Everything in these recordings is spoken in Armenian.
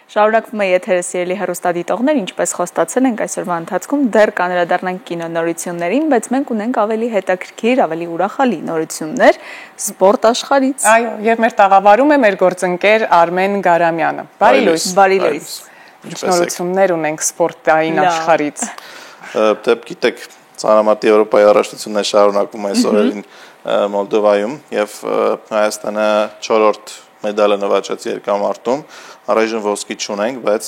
Շարունակվում է եթերը սիրելի հեռուստադիտողներ, ինչպես խոստացել ենք այսօրվա ընթացքում դեռ կանդրադառնանք կինոնորություններին, բայց մենք ունենք ավելի հետաքրքիր, ավելի ուրախալի նորություններ սպորտ աշխարհից։ Այո, եւ մեր տաղավարում է մեր գործընկեր Արմեն Գարամյանը։ Բարի լույս։ Բարի լույս։ Ինչ նորություններ ունենք սպորտային աշխարհից։ Դե գիտեք, Ծանրամարտի Եվրոպայի առաջնությունները շարունակվում այս օրերին Մոլդովայում եւ Հայաստանը 4-րդ մեդալը նվաճեց երկամարտում, առայժմ ոսկի չունենք, բայց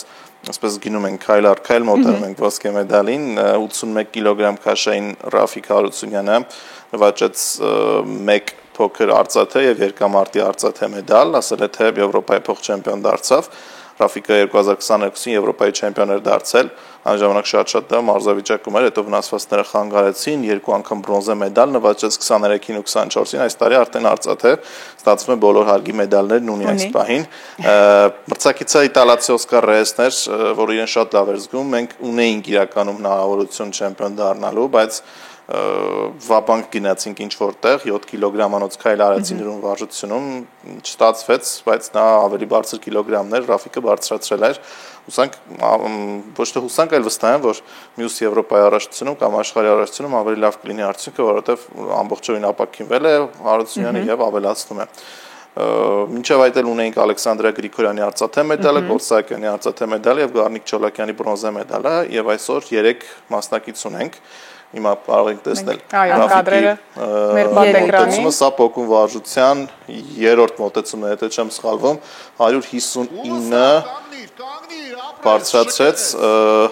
այսպես գնում ենք քայլ առ քայլ մոտենում ենք ոսկե մեդալին, 81 կիլոգրամ քաշային Ռաֆիկ Հարությունյանը նվաճեց 1 փոքր արծաթե եւ երկամարտի արծաթե մեդալ, ասել է թե Եվրոպայի փոխ-չեմպիոն դարձավ, Ռաֆիկը 2022-ին Եվրոպայի չեմպիոն էր դարձել, այն ժամանակ շատ մարզավիճակում էր, հետո վնասվածքները խանգարեցին, 2 անգամ բրոնզե մեդալ նվաճեց 23-ին ու 24-ին, այս տարի արդեն արծաթե, ստացվում է բոլոր հարգի մեդալներն ունի այս պահին։ Մրցակիցը իտալացի Օսկար Ռեեսն էր, որ իրեն շատ լավ էր զգում, մենք ունեինք իրականում հնարավորություն չեմպիոն դառնալու, բայց վաբանկ գնացինք ինչ որտեղ 7 կիլոգրամանոց քայլ արեցին իրուն վարժությունում չստացվեց, բայց նա ավելի բարձր կիլոգրամներ Ռաֆիկը բարձրացրել էր։ Հուսանք ոչ թե հուսանք, այլ վստահ եմ, որ մյուս Եվրոպայի առաջնությունում կամ աշխարհի առաջնությունում ավելի լավ կլինի արդյունքը, որովհետև ամբողջովին ապակինվել է Հարությունյանը եւ ավելացնում է։ Մինչև այդ էլ ունեինք Ալեքսանդրա Գրիգորյանի արծաթե մեդալը, Գորսակյանի արծաթե մեդալը եւ Գառնիկ Չոլակյանի բրոնզե մեդալը եւ այսօր 3 մասնակից ունենք։ Հիմա կարող ենք տեսնել կադրերը մեր պատեկրանի։ Սա Պոկուն վարժության 3-րդ մոտեցումն է, եթե չեմ սխալվում, 159 բարձրացրեց,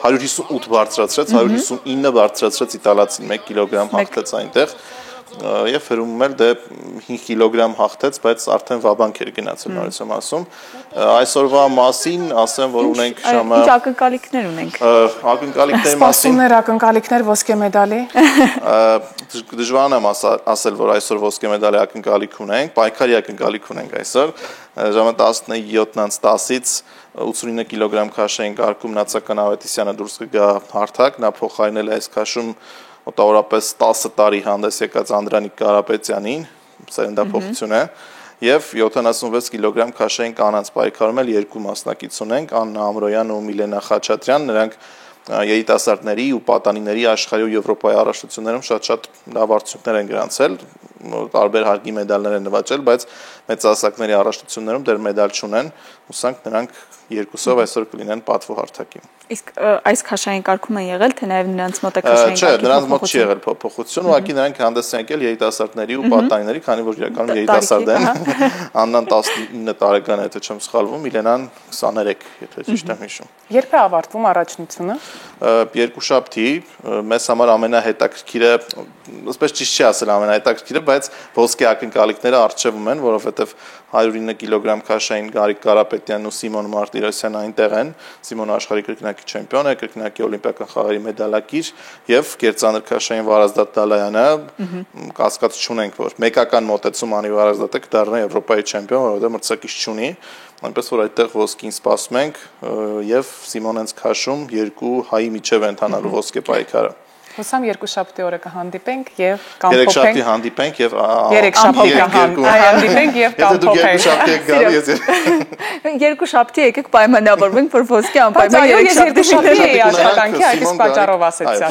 158 բարձրացրեց, 159 բարձրացրեց իտալացին 1 կիլոգրամ հաղթեց այնտեղ եւ հրումում էլ դե 5 կիլոգրամ հաղթեց, բայց արդեն վաբանք էր գնացել նորից եմ ասում։ Այսօրվա մասին ասեմ, որ ունենք ժամը Ինչ ակնկալիքներ ունենք։ Ակնկալիքների մասին Սպասումներ, ակնկալիքներ ոսկե մեդալի։ Դժվար եմ ասել, որ այսօր ոսկե մեդալի ակնկալիք ունենք, պայքարի ակնկալիք ունենք այսօր։ Ժամը 17:10-ից 89 կիլոգրամ քաշային կարգում Նացական Ավետիսյանը դուրս կգա հարթակ, նա փոխարինել է այս քաշում մոտավորապես 10 տարի հանդես եկած Անդրանիկ Կարապետյանին, սերնդափոխություն է, եւ 76 կիլոգրամ քաշային կանանց պայքարում էլ 2 մասնակից ունենք, Աննա Ամրոյան ու Միլենա Խաչատրյան, նրանք երիտասարդների ու պատանիների աշխարհի ու Եվրոպայի առաջնություններում շատ լավ արդյունքներ են գրանցել, տարբեր հարգի մեդալներ են նվաճել, բայց մեծ ասակների առաջնություններում դեռ մեդալ չունեն, հուսանք նրանք երկուսով այսօր կլինեն պատվո հարթակին։ Իսկ այս քաշային կարգում են եղել, թե նաև նրանց մոտ է քաշային կարգի փոփոխություն։ Չէ, նրանց մոտ չի եղել փոփոխություն, ուղղակի նրանք հանդես են եկել երիտասարդների ու պատանիների, քանի որ իրականում երիտասարդ են։ Աննան 19 տարեկան է, եթե չեմ սխալվում, Միլենան 23, եթե ճիշտ եմ հիշում։ Երբ է ավարտվում առաջնությունը։ Երկուշաբթի, մեզ համար ամենահետաքրքիրը, ասես ճիշտ չի ասել ամենահետաքրքիրը, բայց ոսկե ակնկալիքները առջևում են, որովհետև 109 կիլոգրամ քաշային Գարիկ Կարապետյանն ու Սիմոն Մարտիրոսյանը այնտեղ են։ Սիմոնը աշխարհի կրկնակի չեմպիոն է, կրկնակի օլիմպիական խաղերի մեդալակիր եւ Կերծանր քաշային Վարազդատ Դալայանը կասկած չունենք, որ մեկական մոտեցում անի Վարազդատը կդառնա Եվրոպայի չեմպիոն, որովհետեւ մրցակից չունի, այնպես որ այդտեղ ոսկին սպասում ենք եւ Սիմոնենց քաշում 2 հայի միջև ընթանալու ոսկե պայքարը։ Հուսամ երկուշաբթի օրը կհանդիպենք եւ կամ փոխենք։ Երեքշաբթի հանդիպենք եւ երեքշաբթի կհանդիպենք եւ կամ փոխենք։ Երկուշաբթի եկեք պայմանավորվենք, որ ոսկե անպայման երկուշաբթի էի աշխատանքի, այդ իսկ պատճառով ասեցի։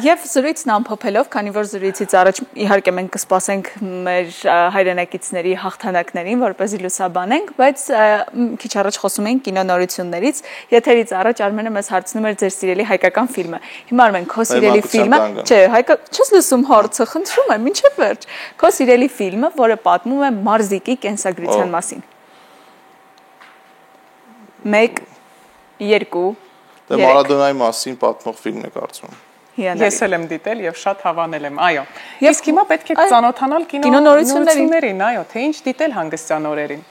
Եվ զրույցն ամփոփելով, քանի որ զրույցից առաջ իհարկե մենք կսպասենք մեր հայրենակիցների հաղթանակներին, որպեսզի լուսաբանենք, բայց քիչ առաջ խոսում էինք կինոնորություններից, եթերից առաջ Արմենը մեզ հարցնում էր ձեր սիրելի հայկական ֆիլմը։ Հիմա Արմեն, քո սիրելի ֆիլմը, չէ, չես լսում հարցը, խնդրում եմ, ինչի՞ վերջ։ Քո սիրելի ֆիլմը, որը պատմում է մարզիկի կենսագրության մասին։ 1, 2, Դե Մարադոնայի մասին պատմող ֆիլմն է կարծում։ Ես էլ եմ դիտել եւ շատ հավանել եմ, այո։ Իսկ հիմա պետք է ծանոթանալ կինոնորություններին, այո, թե ինչ դիտել հանգստյան օրերին։